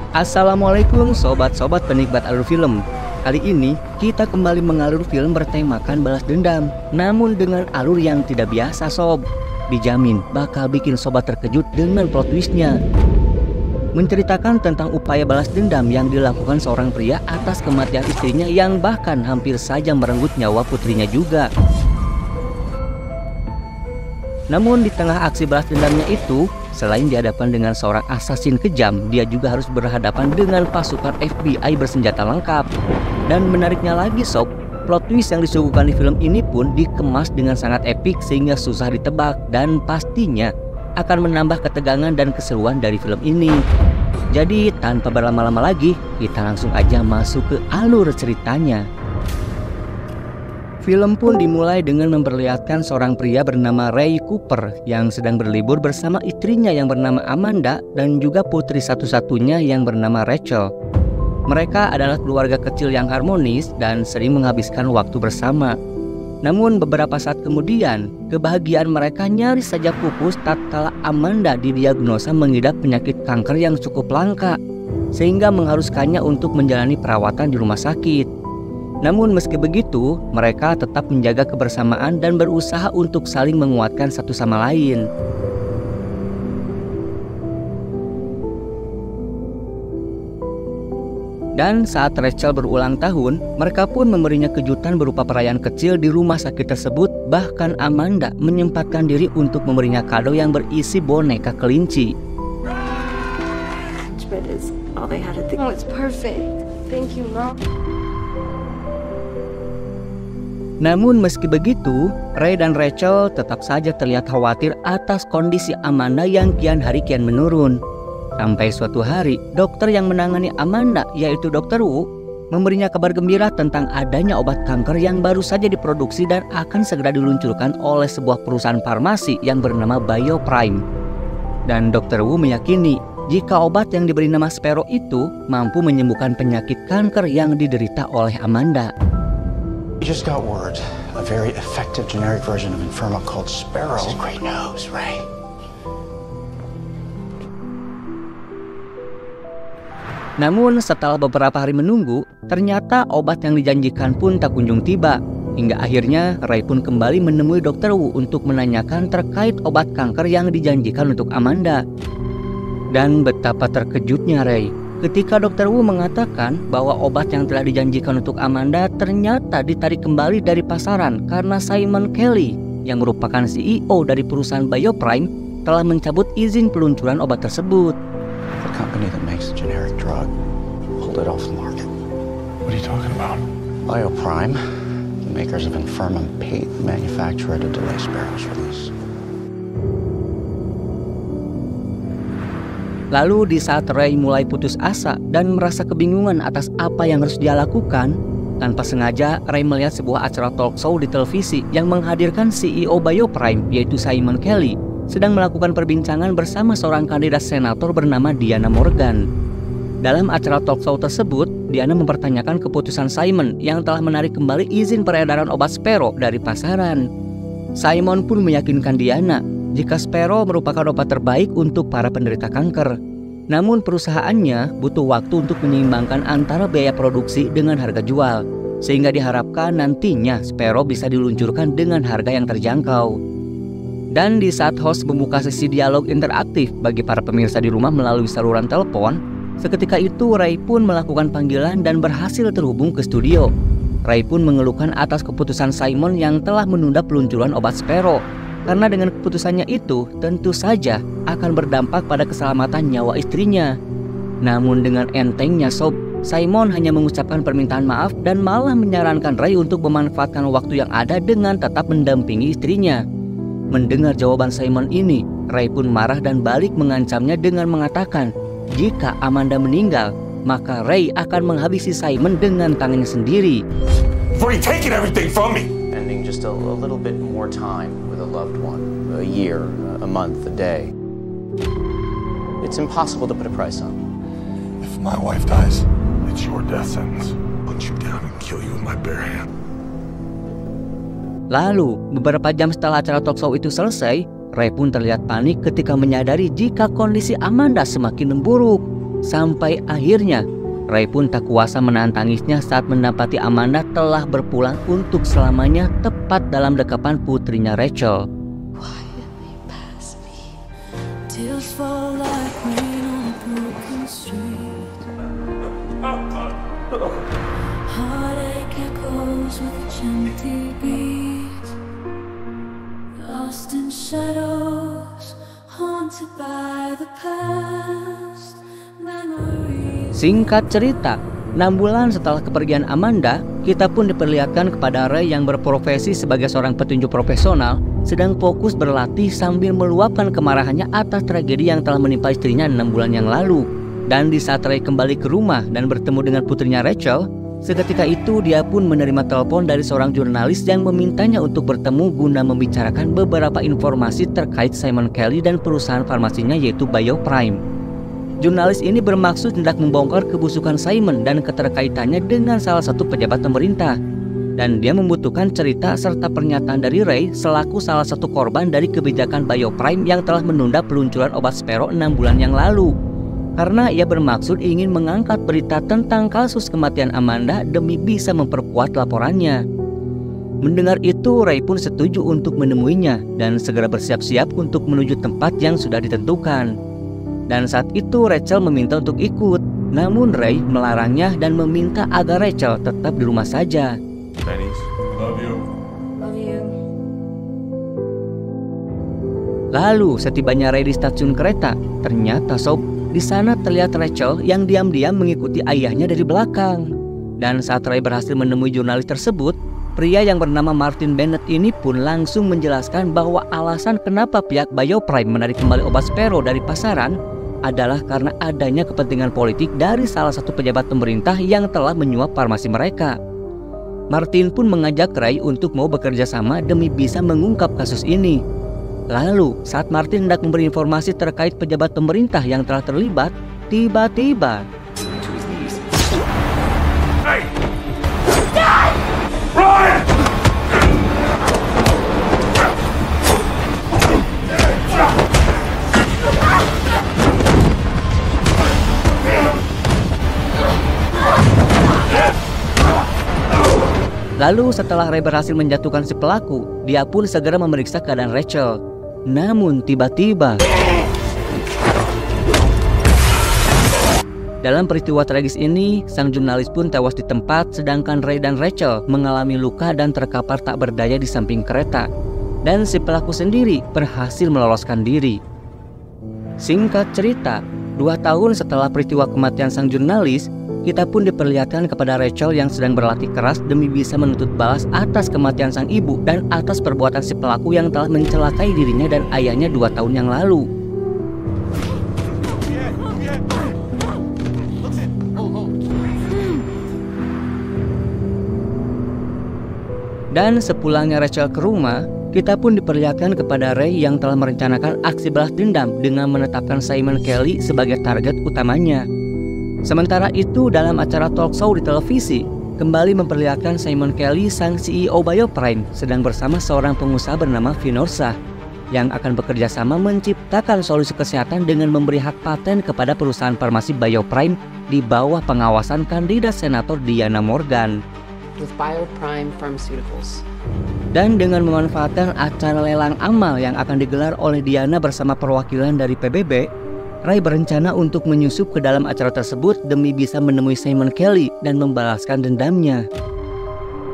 Assalamualaikum sobat-sobat penikmat alur film. Kali ini kita kembali mengalur film bertemakan balas dendam, namun dengan alur yang tidak biasa sob. Dijamin bakal bikin sobat terkejut dengan plot twistnya. Menceritakan tentang upaya balas dendam yang dilakukan seorang pria atas kematian istrinya yang bahkan hampir saja merenggut nyawa putrinya juga. Namun di tengah aksi balas dendamnya itu, selain dihadapkan dengan seorang asasin kejam, dia juga harus berhadapan dengan pasukan FBI bersenjata lengkap. Dan menariknya lagi sob, plot twist yang disuguhkan di film ini pun dikemas dengan sangat epik sehingga susah ditebak dan pastinya akan menambah ketegangan dan keseruan dari film ini. Jadi tanpa berlama-lama lagi, kita langsung aja masuk ke alur ceritanya. Film pun dimulai dengan memperlihatkan seorang pria bernama Ray Cooper yang sedang berlibur bersama istrinya yang bernama Amanda dan juga putri satu-satunya yang bernama Rachel. Mereka adalah keluarga kecil yang harmonis dan sering menghabiskan waktu bersama. Namun beberapa saat kemudian, kebahagiaan mereka nyaris saja pupus tatkala Amanda didiagnosa mengidap penyakit kanker yang cukup langka, sehingga mengharuskannya untuk menjalani perawatan di rumah sakit. Namun meski begitu, mereka tetap menjaga kebersamaan dan berusaha untuk saling menguatkan satu sama lain. Dan saat Rachel berulang tahun, mereka pun memberinya kejutan berupa perayaan kecil di rumah sakit tersebut. Bahkan Amanda menyempatkan diri untuk memberinya kado yang berisi boneka kelinci. Namun meski begitu, Ray dan Rachel tetap saja terlihat khawatir atas kondisi Amanda yang kian hari kian menurun. Sampai suatu hari, dokter yang menangani Amanda, yaitu Dr. Wu, memberinya kabar gembira tentang adanya obat kanker yang baru saja diproduksi dan akan segera diluncurkan oleh sebuah perusahaan farmasi yang bernama Bioprime. Dan Dr. Wu meyakini jika obat yang diberi nama Sparrow itu mampu menyembuhkan penyakit kanker yang diderita oleh Amanda. We just got word, a very effective generic version of Inferma called Sparrow. This is great news, Ray. Namun setelah beberapa hari menunggu, ternyata obat yang dijanjikan pun tak kunjung tiba. Hingga akhirnya Ray pun kembali menemui Dr. Wu untuk menanyakan terkait obat kanker yang dijanjikan untuk Amanda. Dan betapa terkejutnya Ray ketika Dr. Wu mengatakan bahwa obat yang telah dijanjikan untuk Amanda ternyata ditarik kembali dari pasaran karena Simon Kelly yang merupakan CEO dari perusahaan Bioprime telah mencabut izin peluncuran obat tersebut. The company that makes the generic drug pulled it off the market. What are you talking about? Bioprime, the makers of Inferma, paid the manufacturer to delay Sparrow's release. Lalu di saat Ray mulai putus asa dan merasa kebingungan atas apa yang harus dia lakukan, tanpa sengaja Ray melihat sebuah acara talk show di televisi yang menghadirkan CEO Bioprime, yaitu Simon Kelly, sedang melakukan perbincangan bersama seorang kandidat senator bernama Diana Morgan. Dalam acara talk show tersebut, Diana mempertanyakan keputusan Simon yang telah menarik kembali izin peredaran obat Sparrow dari pasaran. Simon pun meyakinkan Diana jika Sparrow merupakan obat terbaik untuk para penderita kanker. Namun perusahaannya butuh waktu untuk menyeimbangkan antara biaya produksi dengan harga jual, sehingga diharapkan nantinya Sparrow bisa diluncurkan dengan harga yang terjangkau. Dan di saat host membuka sesi dialog interaktif bagi para pemirsa di rumah melalui saluran telepon, seketika itu Ray pun melakukan panggilan dan berhasil terhubung ke studio. Ray pun mengeluhkan atas keputusan Simon yang telah menunda peluncuran obat Sparrow, karena dengan keputusannya itu tentu saja akan berdampak pada keselamatan nyawa istrinya. Namun dengan entengnya sob, Simon hanya mengucapkan permintaan maaf dan malah menyarankan Ray untuk memanfaatkan waktu yang ada dengan tetap mendampingi istrinya. Mendengar jawaban Simon ini, Ray pun marah dan balik mengancamnya dengan mengatakan jika Amanda meninggal, maka Ray akan menghabisi Simon dengan tangannya sendiri. Before you taking everything from me. Spending just a little bit more time with a loved one, a year, a month, a day. It's impossible to put a price on. If my wife dies, it's your death sentence. Punch you down and kill you with my bare hand. Lalu, beberapa jam setelah acara talk show itu selesai, Ray pun terlihat panik ketika menyadari jika kondisi Amanda semakin memburuk. Sampai akhirnya Ray pun tak kuasa menahan tangisnya saat mendapati Amanda telah berpulang untuk selamanya tepat dalam dekapan putrinya Rachel. Quietly pass me. Tears fall like rain on a broken street. Heartache echoes with each empty beat. Lost in shadows, haunted by the past. Memories. Singkat cerita, 6 bulan setelah kepergian Amanda, kita pun diperlihatkan kepada Ray yang berprofesi sebagai seorang petinju profesional sedang fokus berlatih sambil meluapkan kemarahannya atas tragedi yang telah menimpa istrinya 6 bulan yang lalu. Dan di saat Ray kembali ke rumah dan bertemu dengan putrinya Rachel, seketika itu dia pun menerima telepon dari seorang jurnalis yang memintanya untuk bertemu guna membicarakan beberapa informasi terkait Simon Kelly dan perusahaan farmasinya yaitu BioPrime. Jurnalis ini bermaksud hendak membongkar kebusukan Simon dan keterkaitannya dengan salah satu pejabat pemerintah. Dan dia membutuhkan cerita serta pernyataan dari Ray selaku salah satu korban dari kebijakan BioPrime yang telah menunda peluncuran obat Sparrow 6 bulan yang lalu. Karena ia bermaksud ingin mengangkat berita tentang kasus kematian Amanda demi bisa memperkuat laporannya. Mendengar itu, Ray pun setuju untuk menemuinya dan segera bersiap-siap untuk menuju tempat yang sudah ditentukan. Dan saat itu Rachel meminta untuk ikut, namun Ray melarangnya dan meminta agar Rachel tetap di rumah saja. Dennis, love you. Love you. Lalu setibanya Ray di stasiun kereta, ternyata sob, di sana terlihat Rachel yang diam-diam mengikuti ayahnya dari belakang. Dan saat Ray berhasil menemui jurnalis tersebut, pria yang bernama Martin Bennett ini pun langsung menjelaskan bahwa alasan kenapa pihak BioPrime menarik kembali obat Sparrow dari pasaran adalah karena adanya kepentingan politik dari salah satu pejabat pemerintah yang telah menyuap farmasi mereka. Martin pun mengajak Ray untuk mau bekerja sama demi bisa mengungkap kasus ini. Lalu, saat Martin hendak memberi informasi terkait pejabat pemerintah yang telah terlibat, tiba-tiba Hey! Run! Lalu setelah Ray berhasil menjatuhkan si pelaku, dia pun segera memeriksa keadaan Rachel. Namun tiba-tiba dalam peristiwa tragis ini, sang jurnalis pun tewas di tempat, sedangkan Ray dan Rachel mengalami luka dan terkapar tak berdaya di samping kereta. Dan si pelaku sendiri berhasil meloloskan diri. Singkat cerita, 2 tahun setelah peristiwa kematian sang jurnalis, kita pun diperlihatkan kepada Rachel yang sedang berlatih keras demi bisa menuntut balas atas kematian sang ibu dan atas perbuatan si pelaku yang telah mencelakai dirinya dan ayahnya 2 tahun yang lalu. Dan sepulangnya Rachel ke rumah, kita pun diperlihatkan kepada Ray yang telah merencanakan aksi balas dendam dengan menetapkan Simon Kelly sebagai target utamanya. Sementara itu, dalam acara talk show di televisi, kembali memperlihatkan Simon Kelly, sang CEO BioPrime, sedang bersama seorang pengusaha bernama Finorsa yang akan bekerja sama menciptakan solusi kesehatan dengan memberi hak paten kepada perusahaan farmasi BioPrime di bawah pengawasan kandidat senator Diana Morgan. With BioPrime Pharmaceuticals. Dan dengan memanfaatkan acara lelang amal yang akan digelar oleh Diana bersama perwakilan dari PBB, Ray berencana untuk menyusup ke dalam acara tersebut demi bisa menemui Simon Kelly dan membalaskan dendamnya.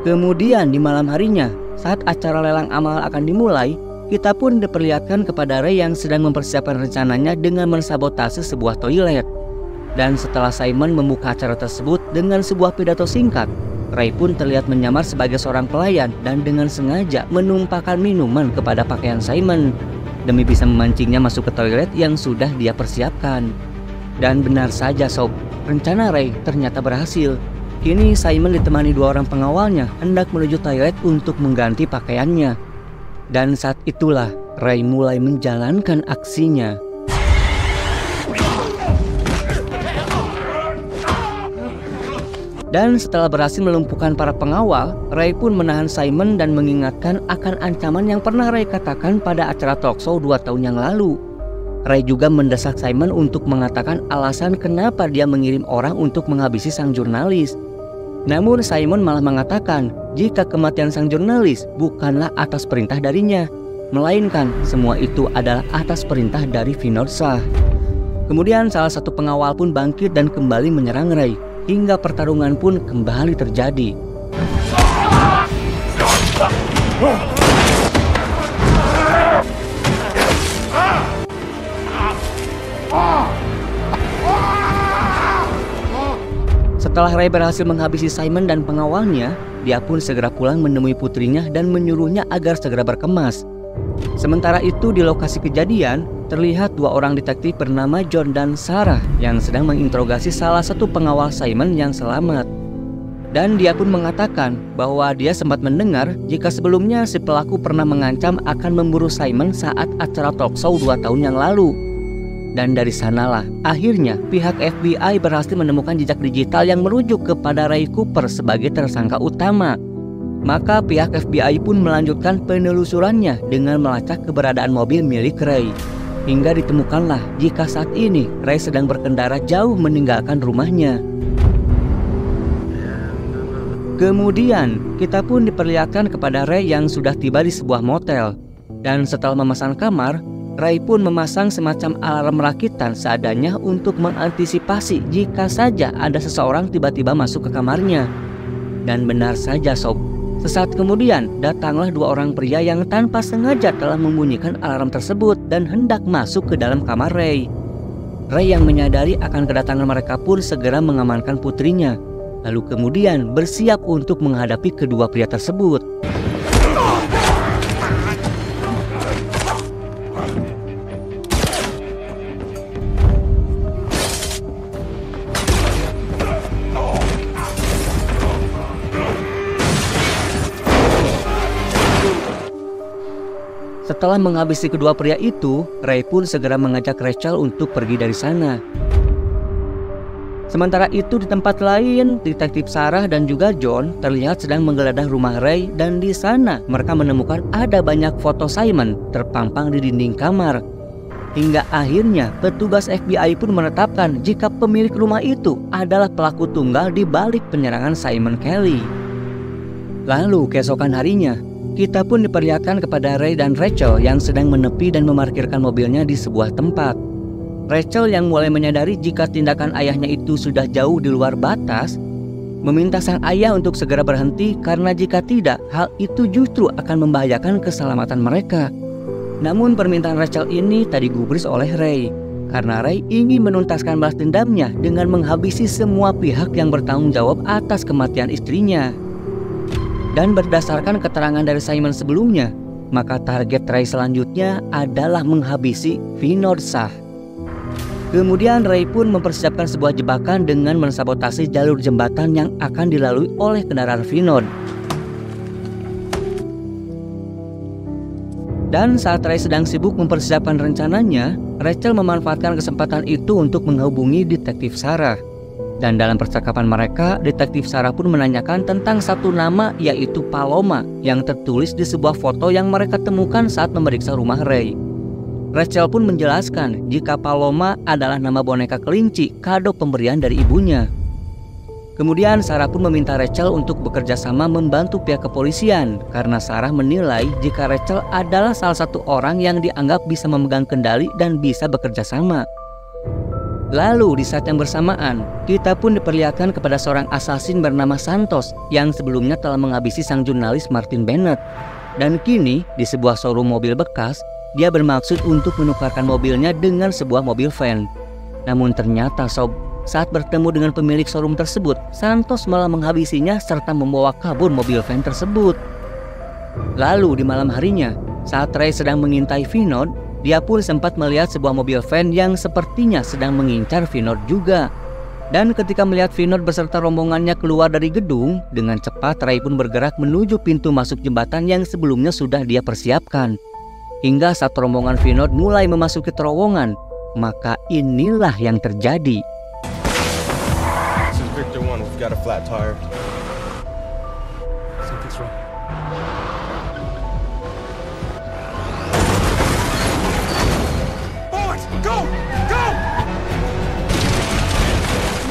Kemudian di malam harinya, saat acara lelang amal akan dimulai, kita pun diperlihatkan kepada Ray yang sedang mempersiapkan rencananya dengan mensabotase sebuah toilet. Dan setelah Simon membuka acara tersebut dengan sebuah pidato singkat, Ray pun terlihat menyamar sebagai seorang pelayan dan dengan sengaja menumpahkan minuman kepada pakaian Simon demi bisa memancingnya masuk ke toilet yang sudah dia persiapkan. Dan benar saja sob, rencana Ray ternyata berhasil. Kini Simon ditemani 2 orang pengawalnya hendak menuju toilet untuk mengganti pakaiannya. Dan saat itulah Ray mulai menjalankan aksinya. Dan setelah berhasil melumpuhkan para pengawal, Ray pun menahan Simon dan mengingatkan akan ancaman yang pernah Ray katakan pada acara talk show 2 tahun yang lalu. Ray juga mendesak Simon untuk mengatakan alasan kenapa dia mengirim orang untuk menghabisi sang jurnalis. Namun Simon malah mengatakan jika kematian sang jurnalis bukanlah atas perintah darinya, melainkan semua itu adalah atas perintah dari Vinod Shah. Kemudian salah satu pengawal pun bangkit dan kembali menyerang Ray, hingga pertarungan pun kembali terjadi. Setelah Ray berhasil menghabisi Simon dan pengawalnya, dia pun segera pulang menemui putrinya dan menyuruhnya agar segera berkemas. Sementara itu di lokasi kejadian, terlihat dua orang detektif bernama John dan Sarah yang sedang menginterogasi salah satu pengawal Simon yang selamat. Dan dia pun mengatakan bahwa dia sempat mendengar jika sebelumnya si pelaku pernah mengancam akan memburu Simon saat acara talk show 2 tahun yang lalu. Dan dari sanalah akhirnya pihak FBI berhasil menemukan jejak digital yang merujuk kepada Ray Cooper sebagai tersangka utama. Maka pihak FBI pun melanjutkan penelusurannya dengan melacak keberadaan mobil milik Ray. Hingga ditemukanlah jika saat ini Ray sedang berkendara jauh meninggalkan rumahnya. Kemudian kita pun diperlihatkan kepada Ray yang sudah tiba di sebuah motel. Dan setelah memesan kamar, Ray pun memasang semacam alarm rakitan seadanya untuk mengantisipasi jika saja ada seseorang tiba-tiba masuk ke kamarnya. Dan benar saja sob, sesaat kemudian datanglah dua orang pria yang tanpa sengaja telah membunyikan alarm tersebut dan hendak masuk ke dalam kamar Ray. Ray yang menyadari akan kedatangan mereka pun segera mengamankan putrinya, lalu kemudian bersiap untuk menghadapi kedua pria tersebut. Setelah menghabisi kedua pria itu, Ray pun segera mengajak Rachel untuk pergi dari sana. Sementara itu di tempat lain, detektif Sarah dan juga John terlihat sedang menggeledah rumah Ray dan di sana mereka menemukan ada banyak foto Simon terpampang di dinding kamar. Hingga akhirnya petugas FBI pun menetapkan jika pemilik rumah itu adalah pelaku tunggal di balik penyerangan Simon Kelly. Lalu keesokan harinya, kita pun diperlihatkan kepada Ray dan Rachel yang sedang menepi dan memarkirkan mobilnya di sebuah tempat. Rachel yang mulai menyadari jika tindakan ayahnya itu sudah jauh di luar batas, meminta sang ayah untuk segera berhenti karena jika tidak, hal itu justru akan membahayakan keselamatan mereka. Namun permintaan Rachel ini tak digubris oleh Ray, karena Ray ingin menuntaskan balas dendamnya dengan menghabisi semua pihak yang bertanggung jawab atas kematian istrinya. Dan berdasarkan keterangan dari Simon sebelumnya, maka target Ray selanjutnya adalah menghabisi Vinod Shah. Kemudian Ray pun mempersiapkan sebuah jebakan dengan mensabotase jalur jembatan yang akan dilalui oleh kendaraan Vinod. Dan saat Ray sedang sibuk mempersiapkan rencananya, Rachel memanfaatkan kesempatan itu untuk menghubungi detektif Sarah. Dan dalam percakapan mereka, detektif Sarah pun menanyakan tentang satu nama yaitu Paloma yang tertulis di sebuah foto yang mereka temukan saat memeriksa rumah Ray. Rachel pun menjelaskan jika Paloma adalah nama boneka kelinci kado pemberian dari ibunya. Kemudian Sarah pun meminta Rachel untuk bekerja sama membantu pihak kepolisian karena Sarah menilai jika Rachel adalah salah satu orang yang dianggap bisa memegang kendali dan bisa bekerja sama. Lalu di saat yang bersamaan, kita pun diperlihatkan kepada seorang asasin bernama Santos yang sebelumnya telah menghabisi sang jurnalis Martin Bennett. Dan kini di sebuah showroom mobil bekas, dia bermaksud untuk menukarkan mobilnya dengan sebuah mobil van. Namun ternyata sob, saat bertemu dengan pemilik showroom tersebut, Santos malah menghabisinya serta membawa kabur mobil van tersebut. Lalu di malam harinya, saat Ray sedang mengintai Vinod, dia pun sempat melihat sebuah mobil van yang sepertinya sedang mengincar Vinod juga. Dan ketika melihat Vinod beserta rombongannya keluar dari gedung, dengan cepat Ray pun bergerak menuju pintu masuk jembatan yang sebelumnya sudah dia persiapkan. Hingga saat rombongan Vinod mulai memasuki terowongan, maka inilah yang terjadi. This is Victor 1, we've got a flat tire. Something's wrong.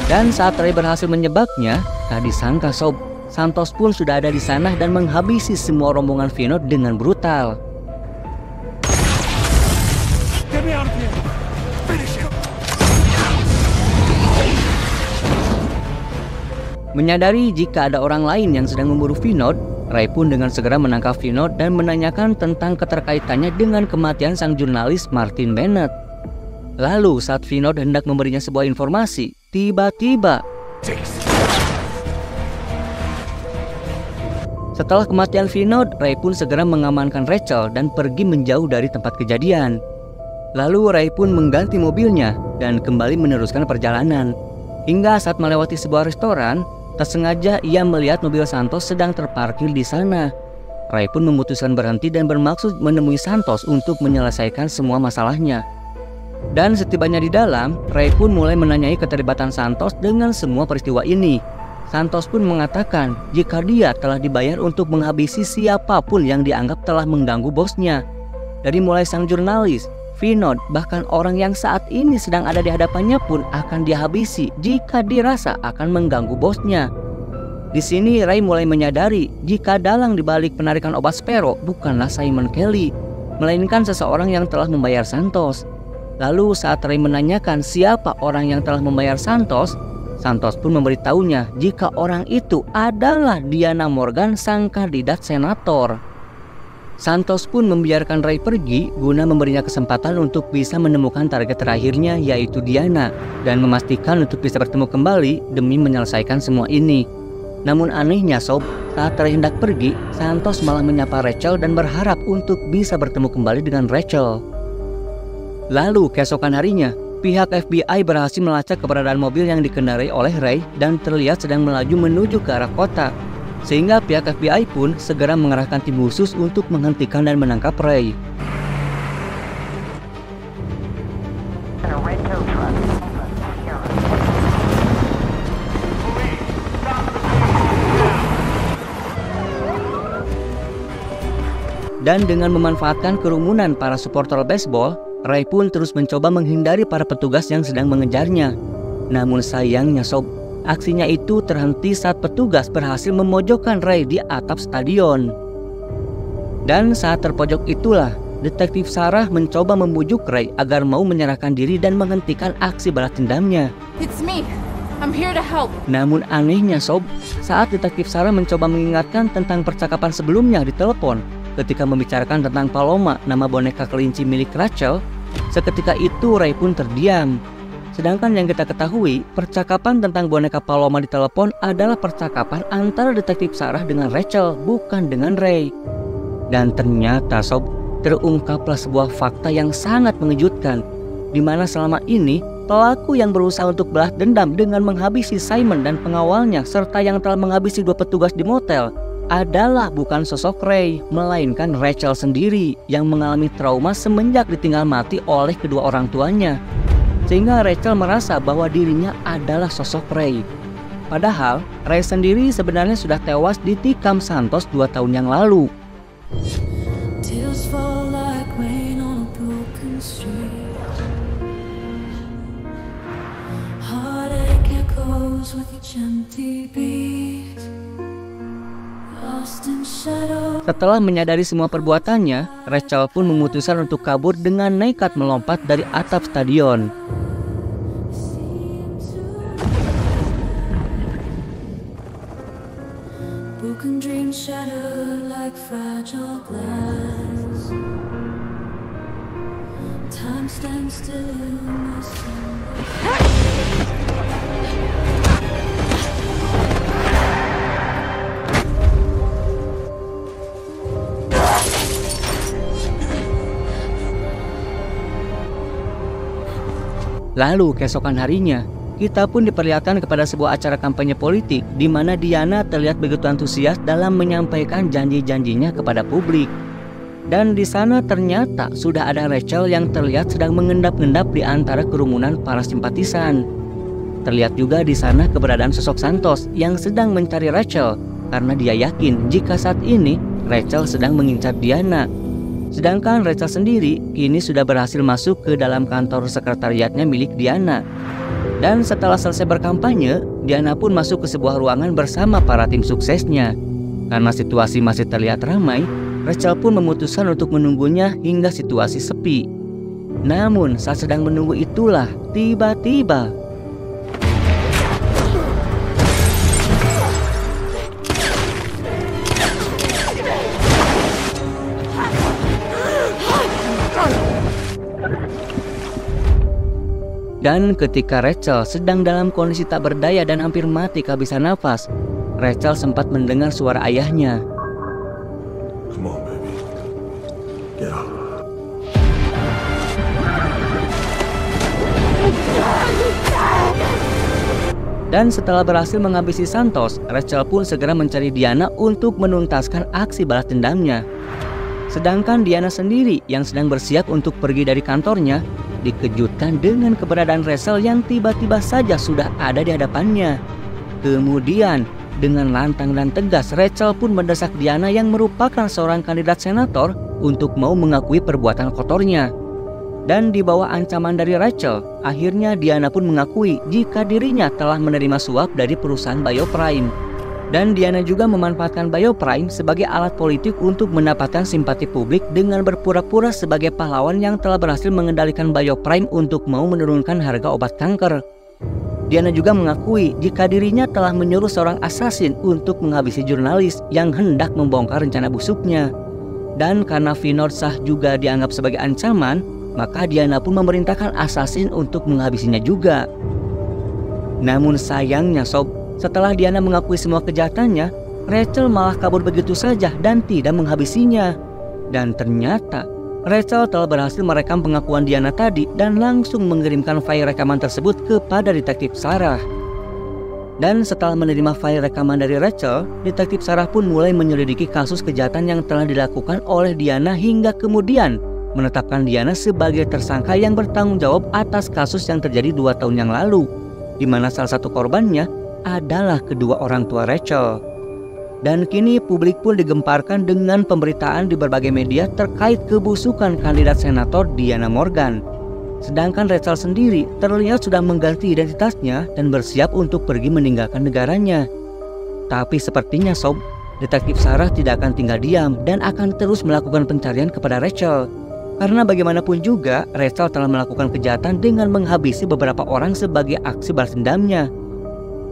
Dan saat Ray berhasil menyebaknya, tak disangka Sob, Santos pun sudah ada di sana dan menghabisi semua rombongan Vinod dengan brutal. Menyadari jika ada orang lain yang sedang memburu Vinod, Ray pun dengan segera menangkap Vinod dan menanyakan tentang keterkaitannya dengan kematian sang jurnalis Martin Bennett. Lalu saat Vinod hendak memberinya sebuah informasi, tiba-tiba setelah kematian Vinod, Ray pun segera mengamankan Rachel dan pergi menjauh dari tempat kejadian. Lalu Ray pun mengganti mobilnya dan kembali meneruskan perjalanan. Hingga saat melewati sebuah restoran, tak sengaja ia melihat mobil Santos sedang terparkir di sana. Ray pun memutuskan berhenti dan bermaksud menemui Santos untuk menyelesaikan semua masalahnya. Dan setibanya di dalam, Ray pun mulai menanyai keterlibatan Santos dengan semua peristiwa ini. Santos pun mengatakan jika dia telah dibayar untuk menghabisi siapapun yang dianggap telah mengganggu bosnya. Dari mulai sang jurnalis, Vinod, bahkan orang yang saat ini sedang ada di hadapannya pun akan dihabisi jika dirasa akan mengganggu bosnya. Di sini Ray mulai menyadari jika dalang dibalik penarikan obat Sparrow bukanlah Simon Kelly, melainkan seseorang yang telah membayar Santos. Lalu saat Ray menanyakan siapa orang yang telah membayar Santos, Santos pun memberitahunya jika orang itu adalah Diana Morgan, sang kandidat senator. Santos pun membiarkan Ray pergi guna memberinya kesempatan untuk bisa menemukan target terakhirnya, yaitu Diana, dan memastikan untuk bisa bertemu kembali demi menyelesaikan semua ini. Namun anehnya Sob, saat Ray hendak pergi, Santos malah menyapa Rachel dan berharap untuk bisa bertemu kembali dengan Rachel. Lalu keesokan harinya, pihak FBI berhasil melacak keberadaan mobil yang dikendarai oleh Ray dan terlihat sedang melaju menuju ke arah kota. Sehingga pihak FBI pun segera mengerahkan tim khusus untuk menghentikan dan menangkap Ray. Dan dengan memanfaatkan kerumunan para supporter baseball, Ray pun terus mencoba menghindari para petugas yang sedang mengejarnya. Namun sayangnya Sob, aksinya itu terhenti saat petugas berhasil memojokkan Ray di atap stadion. Dan saat terpojok itulah, Detektif Sarah mencoba membujuk Ray agar mau menyerahkan diri dan menghentikan aksi balas dendamnya. It's me. I'm here to help. Namun anehnya Sob, saat Detektif Sarah mencoba mengingatkan tentang percakapan sebelumnya di telepon, ketika membicarakan tentang Paloma, nama boneka kelinci milik Rachel, seketika itu Ray pun terdiam. Sedangkan yang kita ketahui, percakapan tentang boneka Paloma di telepon adalah percakapan antara Detektif Sarah dengan Rachel, bukan dengan Ray. Dan ternyata Sob, terungkaplah sebuah fakta yang sangat mengejutkan, di mana selama ini pelaku yang berusaha untuk balas dendam dengan menghabisi Simon dan pengawalnya serta yang telah menghabisi 2 petugas di motel adalah bukan sosok Ray, melainkan Rachel sendiri yang mengalami trauma semenjak ditinggal mati oleh kedua orang tuanya. Sehingga Rachel merasa bahwa dirinya adalah sosok Ray. Padahal Ray sendiri sebenarnya sudah tewas ditikam Santos 2 tahun yang lalu. Tears fall like rain on a broken street. Heartache echoes with each empty beat. Lost in shadow. Setelah menyadari semua perbuatannya, Rachel pun memutuskan untuk kabur dengan nekat melompat dari atap stadion. Broken dreams shattered like fragile glass. Time stands still in my soul. Lalu keesokan harinya, kita pun diperlihatkan kepada sebuah acara kampanye politik di mana Diana terlihat begitu antusias dalam menyampaikan janji-janjinya kepada publik. Dan di sana ternyata sudah ada Rachel yang terlihat sedang mengendap-endap di antara kerumunan para simpatisan. Terlihat juga di sana keberadaan sosok Santos yang sedang mencari Rachel karena dia yakin jika saat ini Rachel sedang mengincar Diana. Sedangkan Rachel sendiri kini sudah berhasil masuk ke dalam kantor sekretariatnya milik Diana. Dan setelah selesai berkampanye, Diana pun masuk ke sebuah ruangan bersama para tim suksesnya. Karena situasi masih terlihat ramai, Rachel pun memutuskan untuk menunggunya hingga situasi sepi. Namun saat sedang menunggu itulah tiba-tiba dan ketika Rachel sedang dalam kondisi tak berdaya dan hampir mati kehabisan nafas, Rachel sempat mendengar suara ayahnya. Come on, baby. Get up. Dan setelah berhasil menghabisi Santos, Rachel pun segera mencari Diana untuk menuntaskan aksi balas dendamnya. Sedangkan Diana sendiri yang sedang bersiap untuk pergi dari kantornya, dikejutkan dengan keberadaan Rachel yang tiba-tiba saja sudah ada di hadapannya. Kemudian, dengan lantang dan tegas, Rachel pun mendesak Diana yang merupakan seorang kandidat senator untuk mau mengakui perbuatan kotornya. Dan di bawah ancaman dari Rachel, akhirnya Diana pun mengakui jika dirinya telah menerima suap dari perusahaan Bioprime. Dan Diana juga memanfaatkan Bioprime sebagai alat politik untuk mendapatkan simpati publik dengan berpura-pura sebagai pahlawan yang telah berhasil mengendalikan Bioprime untuk mau menurunkan harga obat kanker. Diana juga mengakui jika dirinya telah menyuruh seorang asasin untuk menghabisi jurnalis yang hendak membongkar rencana busuknya. Dan karena Vinod Shah juga dianggap sebagai ancaman, maka Diana pun memerintahkan asasin untuk menghabisinya juga. Namun sayangnya sob, setelah Diana mengakui semua kejahatannya, Rachel malah kabur begitu saja dan tidak menghabisinya. Dan ternyata Rachel telah berhasil merekam pengakuan Diana tadi dan langsung mengirimkan file rekaman tersebut kepada detektif Sarah. Dan setelah menerima file rekaman dari Rachel, detektif Sarah pun mulai menyelidiki kasus kejahatan yang telah dilakukan oleh Diana hingga kemudian menetapkan Diana sebagai tersangka yang bertanggung jawab atas kasus yang terjadi 2 tahun yang lalu, di mana salah satu korbannya adalah kedua orang tua Rachel. Dan kini publik pun digemparkan dengan pemberitaan di berbagai media terkait kebusukan kandidat senator Diana Morgan. Sedangkan Rachel sendiri terlihat sudah mengganti identitasnya dan bersiap untuk pergi meninggalkan negaranya. Tapi sepertinya sob, detektif Sarah tidak akan tinggal diam dan akan terus melakukan pencarian kepada Rachel. Karena bagaimanapun juga, Rachel telah melakukan kejahatan dengan menghabisi beberapa orang sebagai aksi balas dendamnya.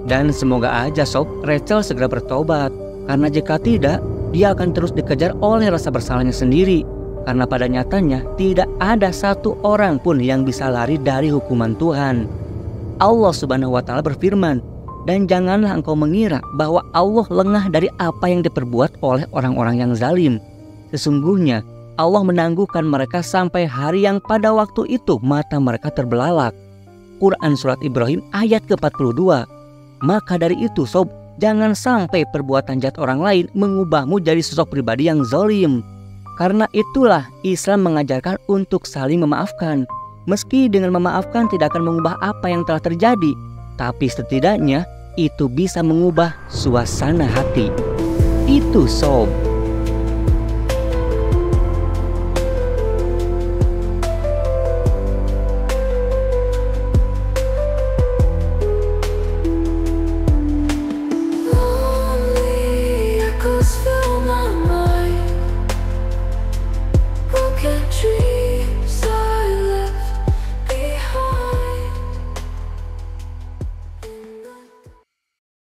Dan semoga aja sob, Rachel segera bertobat. Karena jika tidak, dia akan terus dikejar oleh rasa bersalahnya sendiri. Karena pada nyatanya, tidak ada satu orang pun yang bisa lari dari hukuman Tuhan. Allah Subhanahu wa Ta'ala berfirman, "Dan janganlah engkau mengira bahwa Allah lengah dari apa yang diperbuat oleh orang-orang yang zalim. Sesungguhnya, Allah menangguhkan mereka sampai hari yang pada waktu itu mata mereka terbelalak." Quran Surat Ibrahim ayat ke-42. Maka dari itu sob, jangan sampai perbuatan jahat orang lain mengubahmu jadi sosok pribadi yang zalim. Karena itulah Islam mengajarkan untuk saling memaafkan. Meski dengan memaafkan tidak akan mengubah apa yang telah terjadi, tapi setidaknya itu bisa mengubah suasana hati. Itu sob.